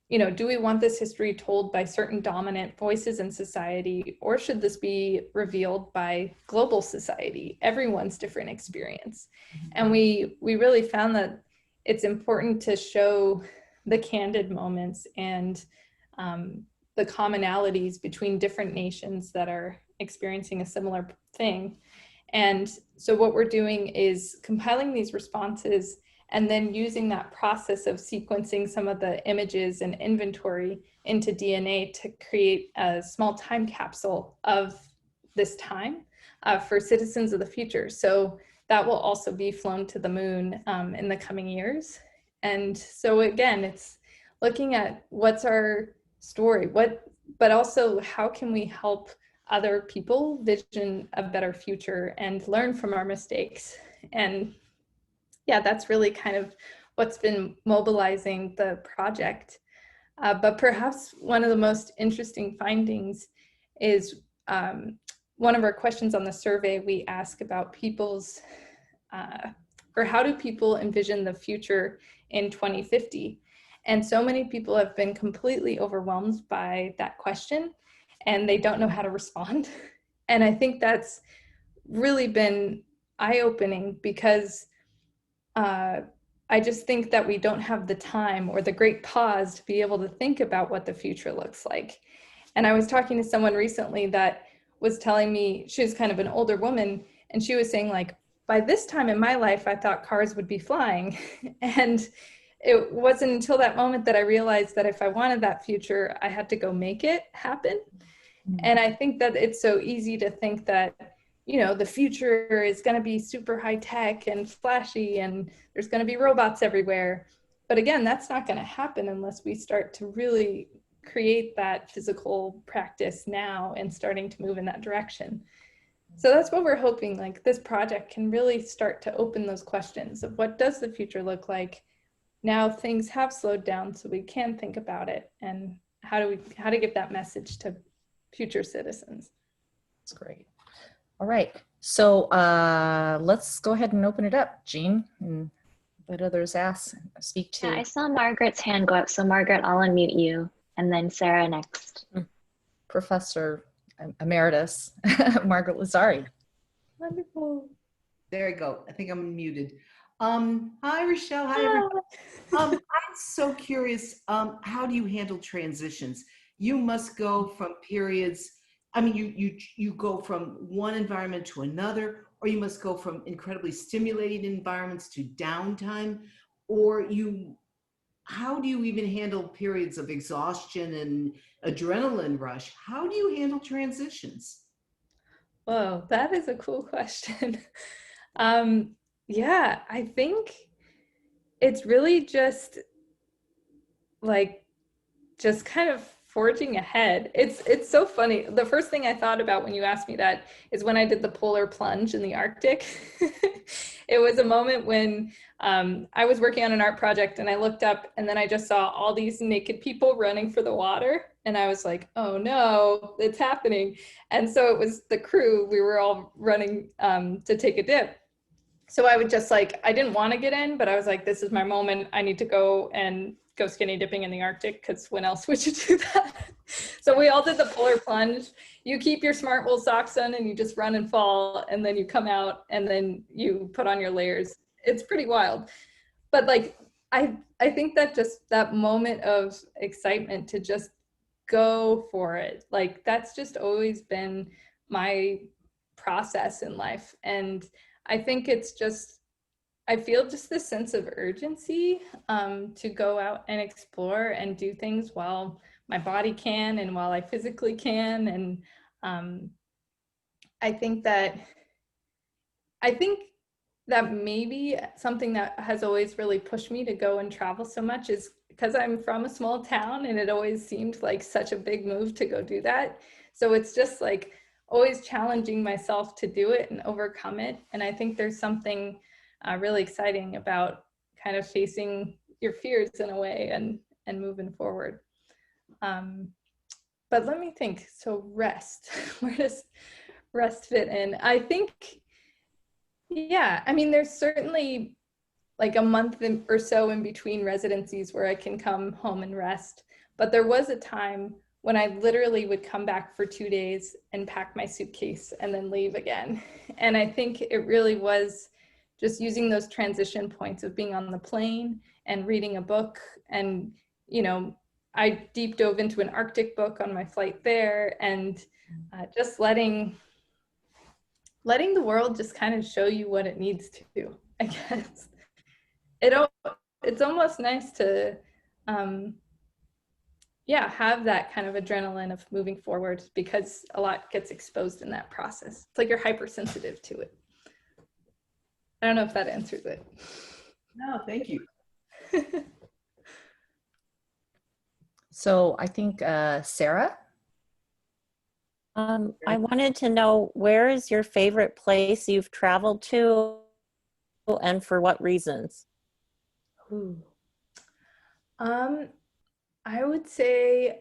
Speaker 2: you know, do we want this history told by certain dominant voices in society, or should this be revealed by global society, everyone's different experience? And we really found that it's important to show the candid moments and the commonalities between different nations that are experiencing a similar thing. And so what we're doing is compiling these responses and then using that process of sequencing some of the images and inventory into DNA to create a small time capsule of this time for citizens of the future. So that will also be flown to the moon in the coming years. And so again, it's looking at what's our story, but also how can we help other people vision a better future and learn from our mistakes. And yeah, that's really kind of what's been mobilizing the project. But perhaps one of the most interesting findings is one of our questions on the survey. We ask about people's, or how do people envision the future in 2050? And so many people have been completely overwhelmed by that question, and they don't know how to respond. And I think that's really been eye-opening, because I just think that we don't have the time or the great pause to be able to think about what the future looks like. And I was talking to someone recently that was telling me, she was kind of an older woman, and she was saying, like, by this time in my life, I thought cars would be flying. And it wasn't until that moment that I realized that if I wanted that future, I had to go make it happen. And I think that it's so easy to think that, you know, the future is going to be super high tech and flashy and there's going to be robots everywhere. But again, that's not going to happen unless we start to really create that physical practice now and starting to move in that direction. So that's what we're hoping, like this project can really start to open those questions of what does the future look like? Now things have slowed down, so we can think about it, and how to get that message to future citizens.
Speaker 1: That's great. All right. So let's go ahead and open it up, Jean, and let others speak to.
Speaker 3: Yeah, I saw Margaret's hand go up. So Margaret, I'll unmute you, and then Sarah next.
Speaker 1: Professor Emeritus, Margaret Lazari.
Speaker 2: Wonderful.
Speaker 4: There you go. I think I'm muted. Hi, Richelle. Hi, everyone. I'm so curious. How do you handle transitions? You must go from periods. I mean, you go from one environment to another, or you must go from incredibly stimulating environments to downtime, or how do you even handle periods of exhaustion and adrenaline rush? How do you handle transitions?
Speaker 2: Whoa, that is a cool question. Yeah, I think it's really just kind of forging ahead. It's so funny. The first thing I thought about when you asked me that is when I did the polar plunge in the Arctic. It was a moment when I was working on an art project and I looked up and then I just saw all these naked people running for the water. And I was like, oh no, it's happening. And so it was the crew, we were all running to take a dip. So I would just I didn't want to get in, but I was like, this is my moment. I need to go skinny dipping in the Arctic, because when else would you do that? So we all did the polar plunge. You keep your smart wool socks on and you just run and fall, and then you come out and then you put on your layers. It's pretty wild. But I think that just that moment of excitement to just go for it, that's just always been my process in life. And I think it's just, I feel just this sense of urgency to go out and explore and do things while my body can and while I physically can. And I think that maybe something that has always really pushed me to go and travel so much is because I'm from a small town, and it always seemed like such a big move to go do that. So it's just always challenging myself to do it and overcome it. And I think there's something really exciting about kind of facing your fears in a way and moving forward. But let me think. So rest, where does rest fit in? I think, yeah, I mean, there's certainly a month or so in between residencies where I can come home and rest. But there was a time when I literally would come back for 2 days and pack my suitcase and then leave again. And I think it really was just using those transition points of being on the plane and reading a book. And, I deep dove into an Arctic book on my flight there, and just letting the world just kind of show you what it needs to, I guess. It's almost nice to, have that kind of adrenaline of moving forward, because a lot gets exposed in that process. It's like you're hypersensitive to it. I don't know if that answers it.
Speaker 4: No, thank you.
Speaker 1: So I think Sarah?
Speaker 5: I wanted to know, where is your favorite place you've traveled to, and for what reasons?
Speaker 2: Ooh. I would say,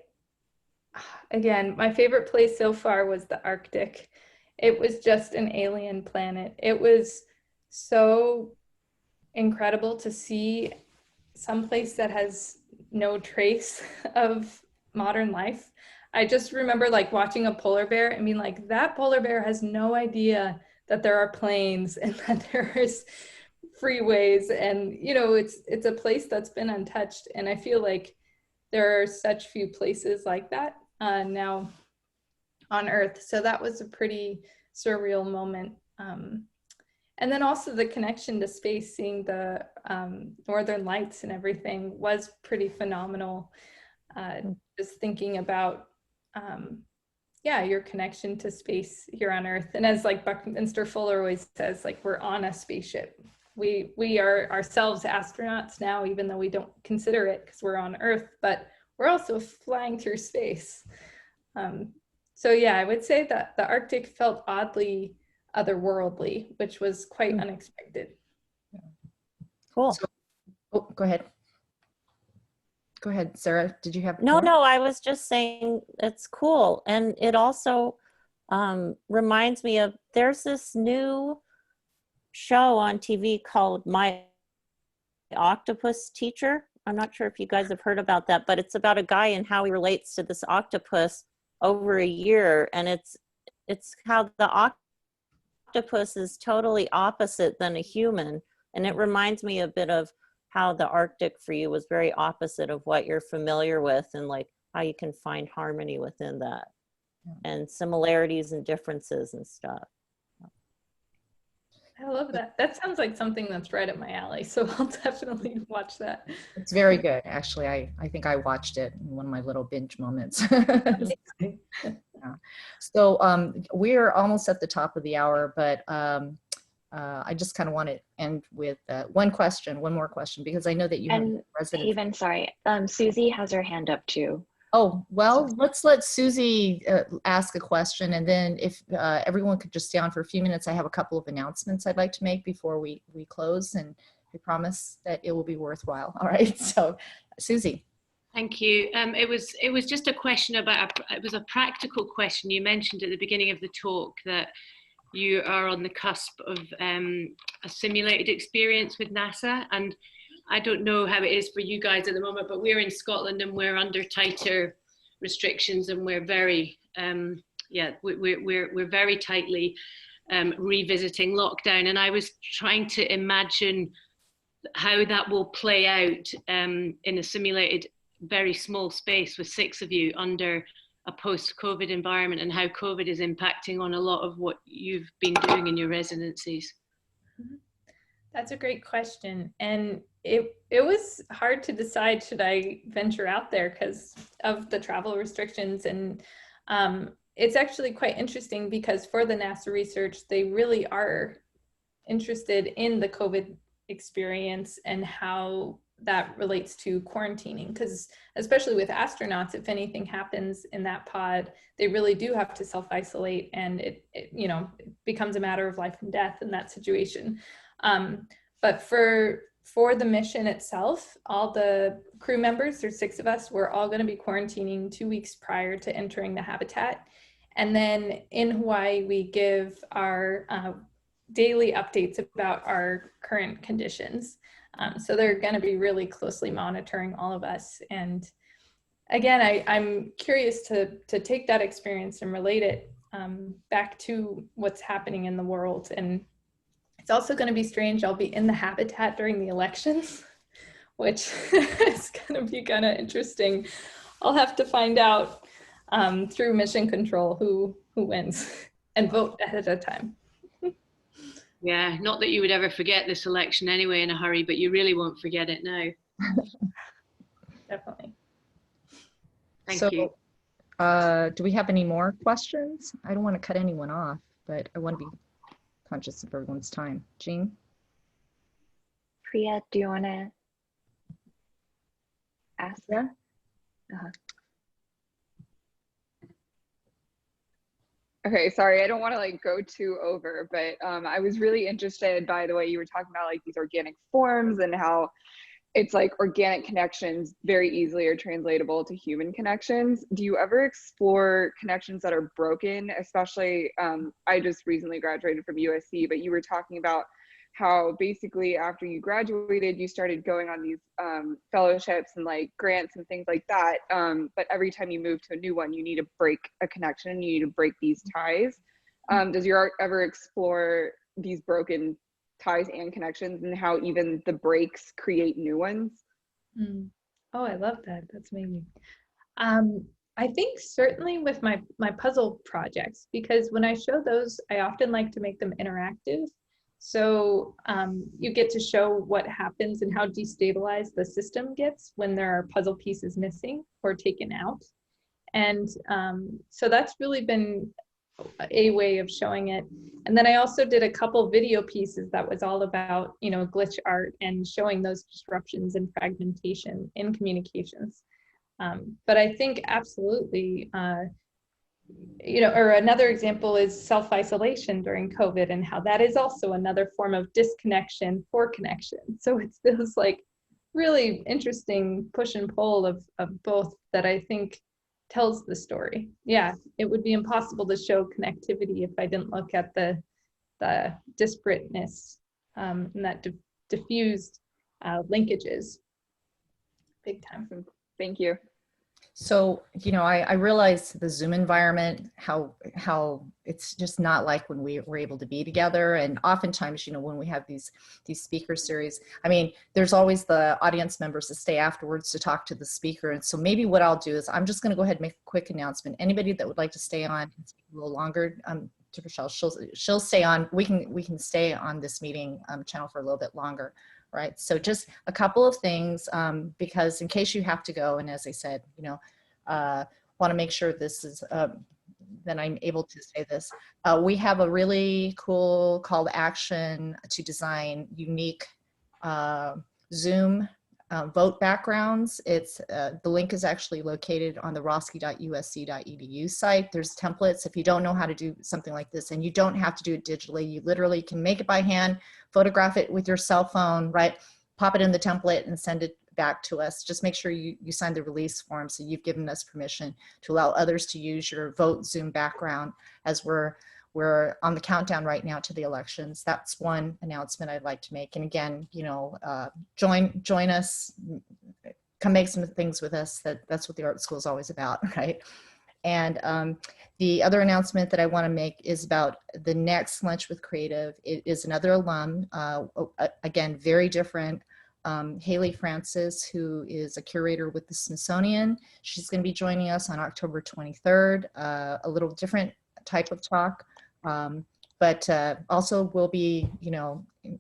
Speaker 2: again, my favorite place so far was the Arctic. It was just an alien planet. It was so incredible to see someplace that has no trace of modern life. I just remember watching a polar bear and being like, that polar bear has no idea that there are planes and that there is freeways, and it's a place that's been untouched. And I feel like there are such few places like that now on Earth. So that was a pretty surreal moment. And then also the connection to space, seeing the northern lights and everything was pretty phenomenal. Just thinking about, your connection to space here on Earth. And as Buckminster Fuller always says, we're on a spaceship. We are ourselves astronauts now, even though we don't consider it because we're on Earth, but we're also flying through space. So yeah, I would say that the Arctic felt oddly otherworldly, which was quite unexpected.
Speaker 5: Cool.
Speaker 1: So, oh, go ahead. Go ahead, Sarah. Did you have
Speaker 5: No,
Speaker 1: more?
Speaker 5: no, I was just saying it's cool. And it also reminds me of, there's this new show on TV called My Octopus Teacher. I'm not sure if you guys have heard about that, but it's about a guy and how he relates to this octopus over a year. And it's how the octopus is totally opposite than a human. And it reminds me a bit of how the Arctic for you was very opposite of what you're familiar with, and like how you can find harmony within that, and similarities and differences and stuff.
Speaker 2: I love that. That sounds like something that's right up my alley. So I'll definitely watch that.
Speaker 1: It's very good. Actually, I think I watched it in one of my little binge moments. Yeah. So we're almost at the top of the hour, but I just kind of want to end with one more question, because I know that you have
Speaker 3: And
Speaker 1: residents.
Speaker 3: Haven, sorry, Susie has her hand up too.
Speaker 1: Oh, well, let's let Susie ask a question, and then if everyone could just stay on for a few minutes, I have a couple of announcements I'd like to make before we close, and I promise that it will be worthwhile. All right, so Susie.
Speaker 6: Thank you. It was just a question about, it was a practical question. You mentioned at the beginning of the talk that you are on the cusp of a simulated experience with NASA, and I don't know how it is for you guys at the moment, but we're in Scotland and we're under tighter restrictions, and we're very we're very tightly revisiting lockdown. And I was trying to imagine how that will play out in a simulated, very small space with 6 of you under a post-COVID environment, and how COVID is impacting on a lot of what you've been doing in your residencies.
Speaker 2: That's a great question. And it was hard to decide, should I venture out there because of the travel restrictions? And it's actually quite interesting, because for the NASA research, they really are interested in the COVID experience and how that relates to quarantining, because especially with astronauts, if anything happens in that pod, they really do have to self-isolate, and it becomes a matter of life and death in that situation. But for the mission itself, all the crew members, there's 6 of us, we're all going to be quarantining 2 weeks prior to entering the habitat. And then in Hawaii, we give our daily updates about our current conditions. So they're going to be really closely monitoring all of us. And again, I'm curious to take that experience and relate it back to what's happening in the world. And it's also going to be strange. I'll be in the habitat during the elections, which is going to be kind of interesting. I'll have to find out through mission control who wins and vote ahead of time.
Speaker 6: Yeah, not that you would ever forget this election anyway in a hurry, but you really won't forget it now.
Speaker 2: Definitely.
Speaker 6: Thank you.
Speaker 1: Do we have any more questions? I don't want to cut anyone off, but I want to be conscious of everyone's time. Jean?
Speaker 3: Priya, do you want to ask?
Speaker 1: Yeah.
Speaker 7: Okay, sorry, I don't want to like go too over, but I was really interested by the way you were talking about like these organic forms and how it's like organic connections very easily are translatable to human connections. Do you ever explore connections that are broken? Especially, I just recently graduated from USC, but you were talking about how basically after you graduated, you started going on these fellowships and like grants and things like that. But every time you move to a new one, you need to break a connection, you need to break these ties. Does your art ever explore these broken ties and connections and how even the breaks create new ones?
Speaker 2: Oh, I love that. That's amazing. I think certainly with my puzzle projects, because when I show those, I often like to make them interactive. So you get to show what happens and how destabilized the system gets when there are puzzle pieces missing or taken out. And so that's really been a way of showing it. And then I also did a couple video pieces that was all about, glitch art and showing those disruptions and fragmentation in communications. But I think absolutely or another example is self-isolation during COVID, and how that is also another form of disconnection for connection. So it's this like really interesting push and pull of both that I think tells the story. Yeah, it would be impossible to show connectivity if I didn't look at the disparateness and that diffused linkages. Big time.
Speaker 7: Thank you.
Speaker 1: So, I realize the Zoom environment, how it's just not like when we were able to be together. And oftentimes, when we have these speaker series, I mean, there's always the audience members that stay afterwards to talk to the speaker. And so maybe what I'll do is I'm just going to go ahead and make a quick announcement. Anybody that would like to stay on a little longer, to Richelle, she'll stay on. We can stay on this meeting channel for a little bit longer. Right. So just a couple of things, because in case you have to go, and as I said, want to make sure this is, that I'm able to say this. We have a really cool call to action to design unique Zoom vote backgrounds. It's the link is actually located on the roski.usc.edu site. There's templates. If you don't know how to do something like this, and you don't have to do it digitally, you literally can make it by hand, photograph it with your cell phone, right? Pop it in the template and send it back to us. Just make sure you sign the release form, so you've given us permission to allow others to use your vote Zoom background as we're on the countdown right now to the elections. That's one announcement I'd like to make. And again, join us, come make some things with us. That's what the art school is always about, right? And the other announcement that I want to make is about the next Lunch with Creative. It is another alum, again, very different. Haley Francis, who is a curator with the Smithsonian. She's going to be joining us on October 23rd, a little different type of talk. But also will be,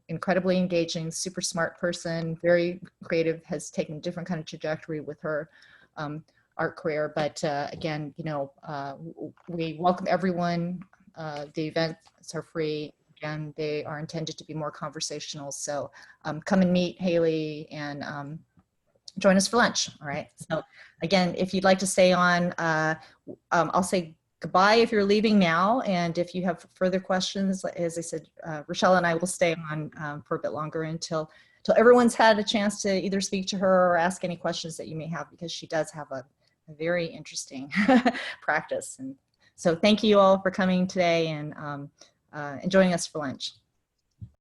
Speaker 1: incredibly engaging, super smart person, very creative, has taken a different kind of trajectory with her art career. But again, we welcome everyone. The events are free. Again, they are intended to be more conversational. So come and meet Haley and join us for lunch. All right. So again, if you'd like to stay on, I'll say goodbye if you're leaving now. And if you have further questions, as I said, Richelle and I will stay on for a bit longer until everyone's had a chance to either speak to her or ask any questions that you may have, because she does have a very interesting practice. And so thank you all for coming today and joining us for lunch.